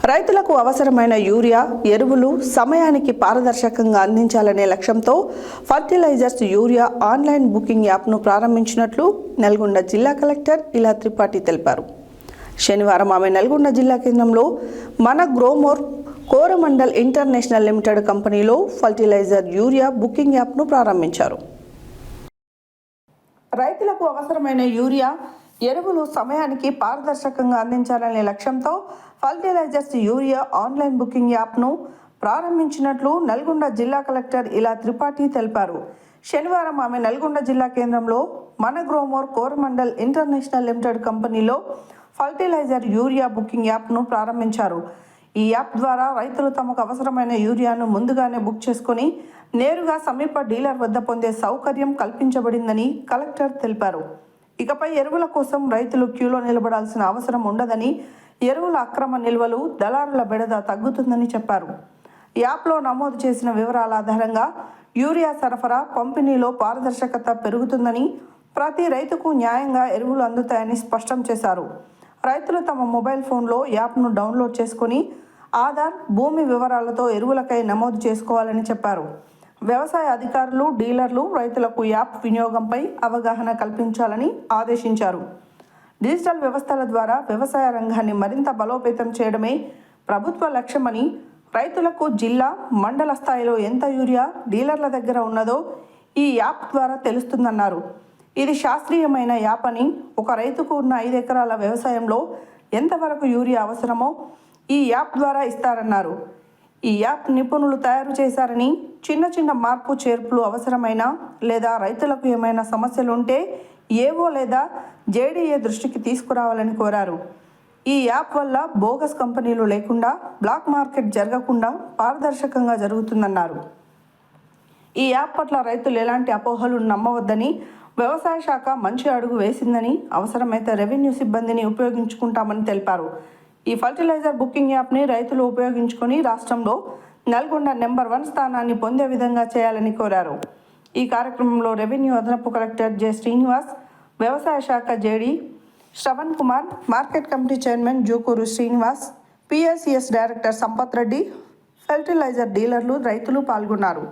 రైతులకు అవసరమైన యూరియా, ఎరువులు సమయానికి పారదర్శకంగా అందించాలనే లక్ష్యంతో ఫర్టిలైజర్స్ యూరియా ఆన్లైన్ బుకింగ్ యాప్ను ప్రారంభించినట్లు నల్గొండ జిల్లా కలెక్టర్ ఇలా త్రిపాఠి తెలిపారు. శనివారం ఆమె నల్గొండ జిల్లా కేంద్రంలో మన గ్రోమోర్ కోరమండల్ ఇంటర్నేషనల్ లిమిటెడ్ కంపెనీలో ఫర్టిలైజర్ యూరియా బుకింగ్ యాప్ను ప్రారంభించారు. రైతులకు అవసరమైన యూరియా, ఎరువులు సమయానికి పారదర్శకంగా అందించాలనే లక్ష్యంతో ఫర్టిలైజర్స్ యూరియా ఆన్లైన్ బుకింగ్ యాప్ను ప్రారంభించినట్లు నల్గొండ జిల్లా కలెక్టర్ ఇలా త్రిపాఠి తెలిపారు. శనివారం ఆమె నల్గొండ జిల్లా కేంద్రంలో మన గ్రోమోర్ కోరమండల్ ఇంటర్నేషనల్ లిమిటెడ్ కంపెనీలో ఫర్టిలైజర్ యూరియా బుకింగ్ యాప్ను ప్రారంభించారు. ఈ యాప్ ద్వారా రైతులు తమకు అవసరమైన యూరియాను ముందుగానే బుక్ చేసుకుని నేరుగా సమీప డీలర్ వద్ద పొందే సౌకర్యం కల్పించబడిందని కలెక్టర్ తెలిపారు. ఇకపై ఎరువుల కోసం రైతులు క్యూలో నిలబడాల్సిన అవసరం ఉండదని, ఎరువుల అక్రమ నిల్వలు, దళారుల బెడద తగ్గుతుందని చెప్పారు. యాప్లో నమోదు చేసిన వివరాల ఆధారంగా యూరియా సరఫరా, పంపిణీలో పారదర్శకత పెరుగుతుందని, ప్రతి రైతుకు న్యాయంగా ఎరువులు అందుతాయని స్పష్టం చేశారు. రైతులు తమ మొబైల్ ఫోన్లో యాప్ను డౌన్లోడ్ చేసుకుని ఆధార్, భూమి వివరాలతో ఎరువులకై నమోదు చేసుకోవాలని చెప్పారు. వ్యవసాయ అధికారులు, డీలర్లు రైతులకు యాప్ వినియోగంపై అవగాహన కల్పించాలని ఆదేశించారు. డిజిటల్ వ్యవస్థల ద్వారా వ్యవసాయ రంగాన్ని మరింత బలోపేతం చేయడమే ప్రభుత్వ లక్ష్యమని, రైతులకు జిల్లా, మండల స్థాయిలో ఎంత యూరియా డీలర్ల దగ్గర ఉన్నదో ఈ యాప్ ద్వారా తెలుస్తుందన్నారు. ఇది శాస్త్రీయమైన యాప్ అని, ఒక రైతుకు ఉన్న 5 ఎకరాల వ్యవసాయంలో ఎంతవరకు యూరియా అవసరమో ఈ యాప్ ద్వారా ఇస్తారన్నారు. ఈ యాప్ నిపుణులు తయారు చేశారని, చిన్న చిన్న మార్పు చేర్పులు అవసరమైన లేదా రైతులకు ఏమైనా సమస్యలు ఉంటే ఏవో లేదా జేడీఏ దృష్టికి తీసుకురావాలని కోరారు. ఈ యాప్ వల్ల బోగస్ కంపెనీలు లేకుండా, బ్లాక్ మార్కెట్ జరగకుండా పారదర్శకంగా జరుగుతుందన్నారు. ఈ యాప్ పట్ల రైతులు ఎలాంటి అపోహలు నమ్మవద్దని, వ్యవసాయ శాఖ మంచి అడుగు వేసిందని, అవసరమైతే రెవెన్యూ సిబ్బందిని ఉపయోగించుకుంటామని తెలిపారు. ఈ ఫర్టిలైజర్ బుకింగ్ యాప్ని రైతులు ఉపయోగించుకొని రాష్ట్రంలో నల్గొండ నెంబర్ 1 స్థానాన్ని పొందే విధంగా చేయాలని కోరారు. ఈ కార్యక్రమంలో రెవెన్యూ అదనపు కలెక్టర్ జె శ్రీనివాస్, వ్యవసాయ శాఖ JD Shravan Kumar, market committee chairman Jukuru Srinivas, PSCS director Sampath Reddy, fertiliser డీలర్లు, రైతులు పాల్గొన్నారు.